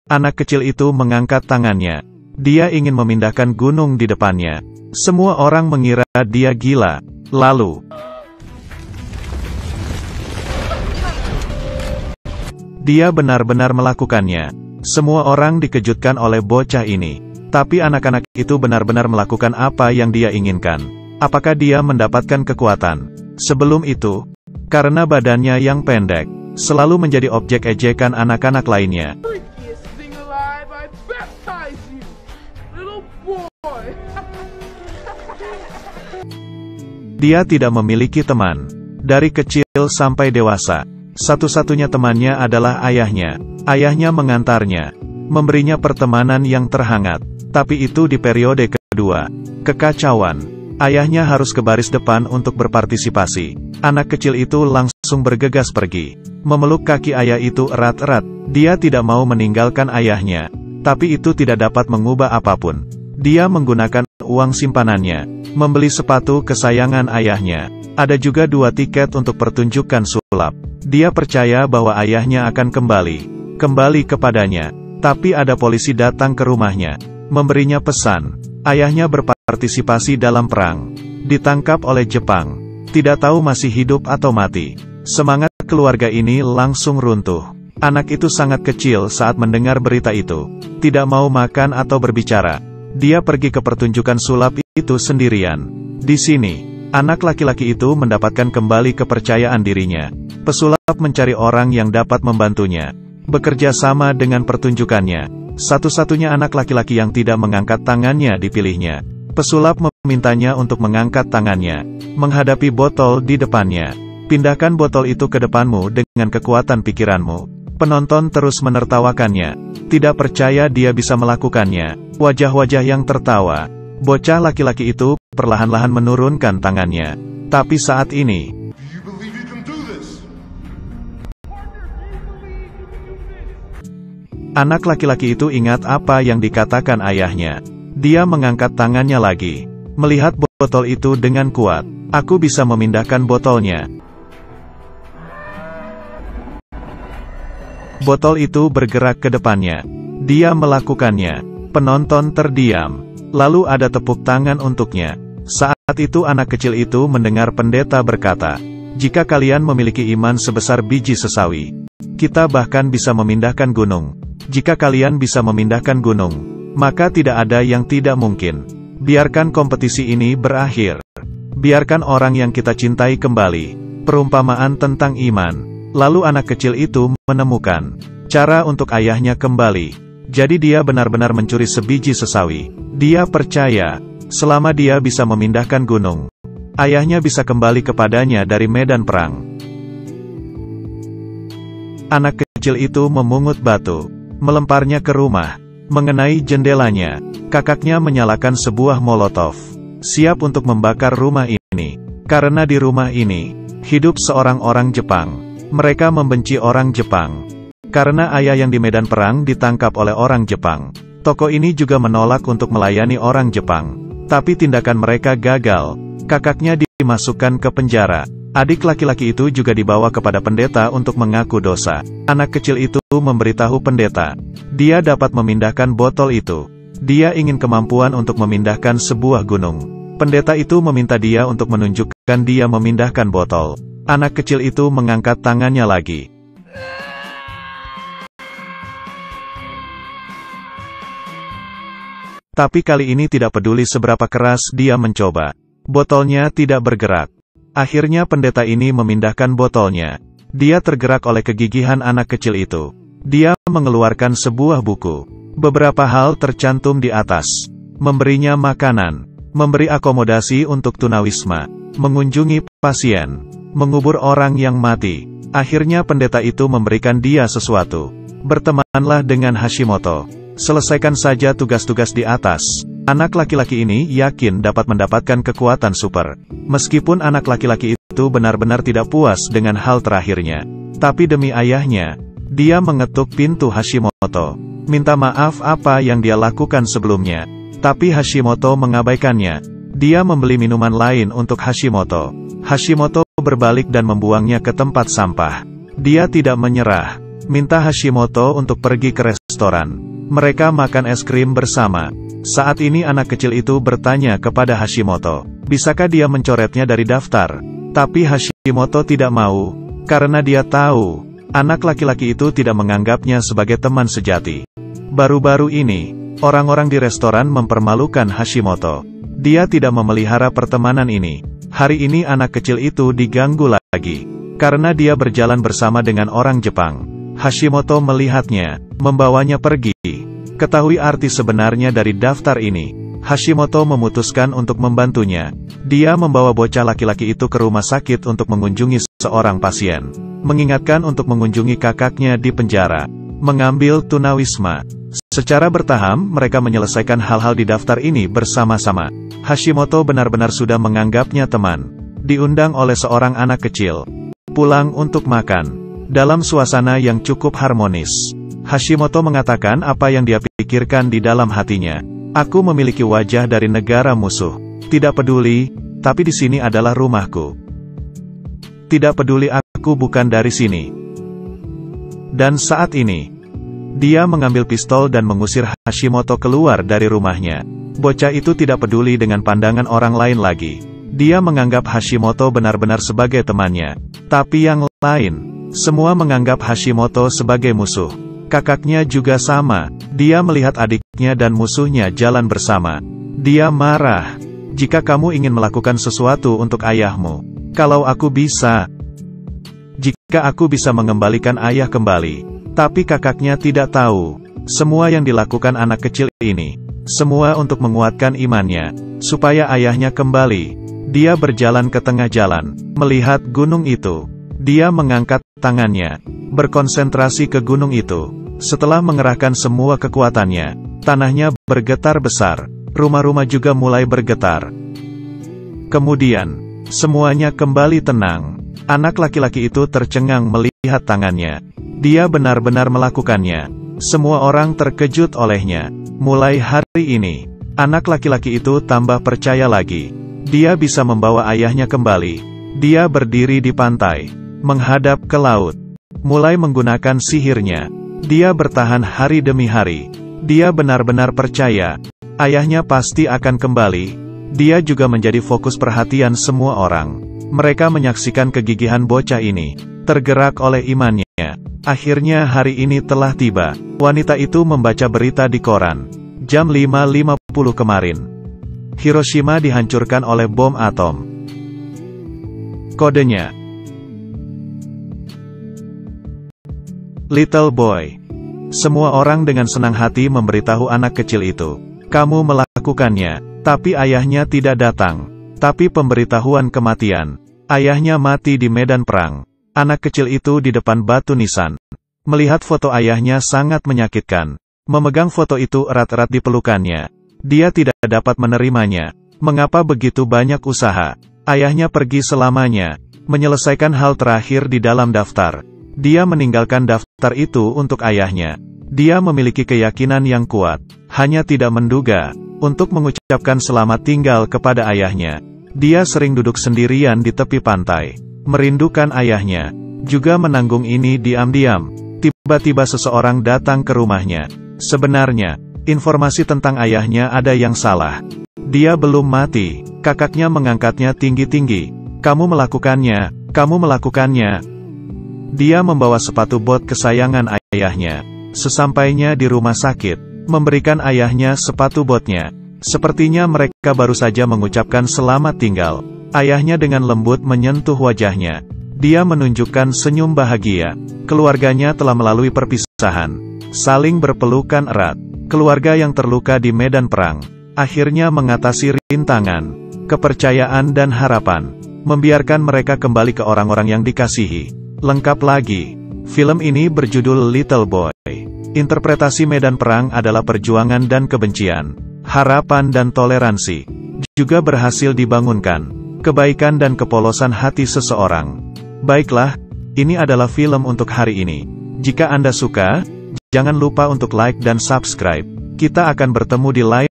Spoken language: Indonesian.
Anak kecil itu mengangkat tangannya. Dia ingin memindahkan gunung di depannya. Semua orang mengira dia gila. Lalu, dia benar-benar melakukannya. Semua orang dikejutkan oleh bocah ini. Tapi anak-anak itu benar-benar melakukan apa yang dia inginkan. Apakah dia mendapatkan kekuatan? Sebelum itu, karena badannya yang pendek, selalu menjadi objek ejekan anak-anak lainnya. Dia tidak memiliki teman. Dari kecil sampai dewasa, satu-satunya temannya adalah ayahnya. Ayahnya mengantarnya, memberinya pertemanan yang terhangat. Tapi itu di periode kedua. Kekacauan. Ayahnya harus ke baris depan untuk berpartisipasi. Anak kecil itu langsung bergegas pergi. Memeluk kaki ayah itu erat-erat. Dia tidak mau meninggalkan ayahnya. Tapi itu tidak dapat mengubah apapun. Dia menggunakan uang simpanannya, membeli sepatu kesayangan ayahnya. Ada juga 2 tiket untuk pertunjukan sulap. Dia percaya bahwa ayahnya akan kembali kepadanya. Tapi ada polisi datang ke rumahnya, memberinya pesan. Ayahnya berpartisipasi dalam perang, ditangkap oleh Jepang. Tidak tahu masih hidup atau mati. Semangat keluarga ini langsung runtuh. Anak itu sangat kecil saat mendengar berita itu. Tidak mau makan atau berbicara. Dia pergi ke pertunjukan sulap itu sendirian. Di sini, anak laki-laki itu mendapatkan kembali kepercayaan dirinya. Pesulap mencari orang yang dapat membantunya, bekerja sama dengan pertunjukannya. Satu-satunya anak laki-laki yang tidak mengangkat tangannya dipilihnya. Pesulap memintanya untuk mengangkat tangannya, menghadapi botol di depannya. Pindahkan botol itu ke depanmu dengan kekuatan pikiranmu. Penonton terus menertawakannya. Tidak percaya dia bisa melakukannya. Wajah-wajah yang tertawa. Bocah laki-laki itu perlahan-lahan menurunkan tangannya. Tapi saat ini, anak laki-laki itu ingat apa yang dikatakan ayahnya. Dia mengangkat tangannya lagi. Melihat botol itu dengan kuat. Aku bisa memindahkan botolnya. Botol itu bergerak ke depannya. Dia melakukannya. Penonton terdiam. Lalu ada tepuk tangan untuknya. Saat itu anak kecil itu mendengar pendeta berkata, "Jika kalian memiliki iman sebesar biji sesawi, kita bahkan bisa memindahkan gunung. Jika kalian bisa memindahkan gunung, maka tidak ada yang tidak mungkin. Biarkan kompetisi ini berakhir. Biarkan orang yang kita cintai kembali." Perumpamaan tentang iman. Lalu anak kecil itu menemukan cara untuk ayahnya kembali. Jadi dia benar-benar mencuri sebiji sesawi. Dia percaya, selama dia bisa memindahkan gunung, ayahnya bisa kembali kepadanya dari medan perang. Anak kecil itu memungut batu, melemparnya ke rumah, mengenai jendelanya. Kakaknya menyalakan sebuah molotov, siap untuk membakar rumah ini. Karena di rumah ini, hidup seorang orang Jepang. Mereka membenci orang Jepang. Karena ayah yang di medan perang ditangkap oleh orang Jepang. Tokoh ini juga menolak untuk melayani orang Jepang. Tapi tindakan mereka gagal. Kakaknya dimasukkan ke penjara. Adik laki-laki itu juga dibawa kepada pendeta untuk mengaku dosa. Anak kecil itu memberitahu pendeta. Dia dapat memindahkan botol itu. Dia ingin kemampuan untuk memindahkan sebuah gunung. Pendeta itu meminta dia untuk menunjukkan dia memindahkan botol. Anak kecil itu mengangkat tangannya lagi. Tapi kali ini tidak peduli seberapa keras dia mencoba. Botolnya tidak bergerak. Akhirnya pendeta ini memindahkan botolnya. Dia tergerak oleh kegigihan anak kecil itu. Dia mengeluarkan sebuah buku. Beberapa hal tercantum di atas. Memberinya makanan, memberi akomodasi untuk tunawisma, mengunjungi pasien, mengubur orang yang mati. Akhirnya pendeta itu memberikan dia sesuatu. Bertemanlah dengan Hashimoto. Selesaikan saja tugas-tugas di atas. Anak laki-laki ini yakin dapat mendapatkan kekuatan super. Meskipun anak laki-laki itu benar-benar tidak puas dengan hal terakhirnya. Tapi demi ayahnya, dia mengetuk pintu Hashimoto. Minta maaf apa yang dia lakukan sebelumnya. Tapi Hashimoto mengabaikannya. Dia membeli minuman lain untuk Hashimoto. Hashimoto berbalik dan membuangnya ke tempat sampah. Dia tidak menyerah. minta Hashimoto untuk pergi ke restoran. Mereka makan es krim bersama. Saat ini anak kecil itu bertanya kepada Hashimoto, bisakah dia mencoretnya dari daftar? Tapi Hashimoto tidak mau, karena dia tahu, anak laki-laki itu tidak menganggapnya sebagai teman sejati. Baru-baru ini, orang-orang di restoran mempermalukan Hashimoto. Dia tidak memelihara pertemanan ini. Hari ini anak kecil itu diganggu lagi, karena dia berjalan bersama dengan orang Jepang. Hashimoto melihatnya, membawanya pergi. Ketahui arti sebenarnya dari daftar ini, Hashimoto memutuskan untuk membantunya. Dia membawa bocah laki-laki itu ke rumah sakit untuk mengunjungi seorang pasien, mengingatkan untuk mengunjungi kakaknya di penjara, mengambil tunawisma. Secara bertahap, mereka menyelesaikan hal-hal di daftar ini bersama-sama. Hashimoto benar-benar sudah menganggapnya teman. Diundang oleh seorang anak kecil, pulang untuk makan. Dalam suasana yang cukup harmonis, Hashimoto mengatakan apa yang dia pikirkan di dalam hatinya. Aku memiliki wajah dari negara musuh. Tidak peduli, tapi di sini adalah rumahku. Tidak peduli aku bukan dari sini. Dan saat ini, dia mengambil pistol dan mengusir Hashimoto keluar dari rumahnya. Bocah itu tidak peduli dengan pandangan orang lain lagi. Dia menganggap Hashimoto benar-benar sebagai temannya. Tapi yang lain, semua menganggap Hashimoto sebagai musuh. Kakaknya juga sama. Dia melihat adiknya dan musuhnya jalan bersama. Dia marah. Jika kamu ingin melakukan sesuatu untuk ayahmu, kalau aku bisa. Jika aku bisa mengembalikan ayah kembali. Tapi kakaknya tidak tahu. Semua yang dilakukan anak kecil ini, semua untuk menguatkan imannya, supaya ayahnya kembali. Dia berjalan ke tengah jalan, melihat gunung itu. Dia mengangkat tangannya, berkonsentrasi ke gunung itu. Setelah mengerahkan semua kekuatannya, tanahnya bergetar besar, rumah-rumah juga mulai bergetar. Kemudian, semuanya kembali tenang. Anak laki-laki itu tercengang melihat tangannya. Dia benar-benar melakukannya. Semua orang terkejut olehnya. Mulai hari ini, anak laki-laki itu tambah percaya lagi. Dia bisa membawa ayahnya kembali. Dia berdiri di pantai, menghadap ke laut, mulai menggunakan sihirnya. Dia bertahan hari demi hari. Dia benar-benar percaya, ayahnya pasti akan kembali. Dia juga menjadi fokus perhatian semua orang. Mereka menyaksikan kegigihan bocah ini, tergerak oleh imannya. Akhirnya hari ini telah tiba. Wanita itu membaca berita di koran. Jam 5.50 kemarin, Hiroshima dihancurkan oleh bom atom. Kodenya Little Boy. Semua orang dengan senang hati memberitahu anak kecil itu, kamu melakukannya, tapi ayahnya tidak datang. Tapi pemberitahuan kematian, ayahnya mati di medan perang. Anak kecil itu di depan batu nisan. Melihat foto ayahnya sangat menyakitkan. Memegang foto itu erat-erat di pelukannya. Dia tidak dapat menerimanya. Mengapa begitu banyak usaha? Ayahnya pergi selamanya, menyelesaikan hal terakhir di dalam daftar. Dia meninggalkan daftar itu untuk ayahnya. Dia memiliki keyakinan yang kuat, hanya tidak menduga, untuk mengucapkan selamat tinggal kepada ayahnya. Dia sering duduk sendirian di tepi pantai, merindukan ayahnya, juga menanggung ini diam-diam. Tiba-tiba seseorang datang ke rumahnya. Sebenarnya, informasi tentang ayahnya ada yang salah. Dia belum mati. Kakaknya mengangkatnya tinggi-tinggi. Kamu melakukannya, kamu melakukannya. Dia membawa sepatu bot kesayangan ayahnya. Sesampainya di rumah sakit, memberikan ayahnya sepatu botnya. Sepertinya mereka baru saja mengucapkan selamat tinggal. Ayahnya dengan lembut menyentuh wajahnya. Dia menunjukkan senyum bahagia. Keluarganya telah melalui perpisahan, saling berpelukan erat. Keluarga yang terluka di medan perang, akhirnya mengatasi rintangan, kepercayaan dan harapan. Membiarkan mereka kembali ke orang-orang yang dikasihi. Lengkap lagi, film ini berjudul Little Boy. Interpretasi medan perang adalah perjuangan dan kebencian, harapan dan toleransi. Juga berhasil dibangunkan kebaikan dan kepolosan hati seseorang. Baiklah, ini adalah film untuk hari ini. Jika Anda suka, jangan lupa untuk like dan subscribe. Kita akan bertemu di lain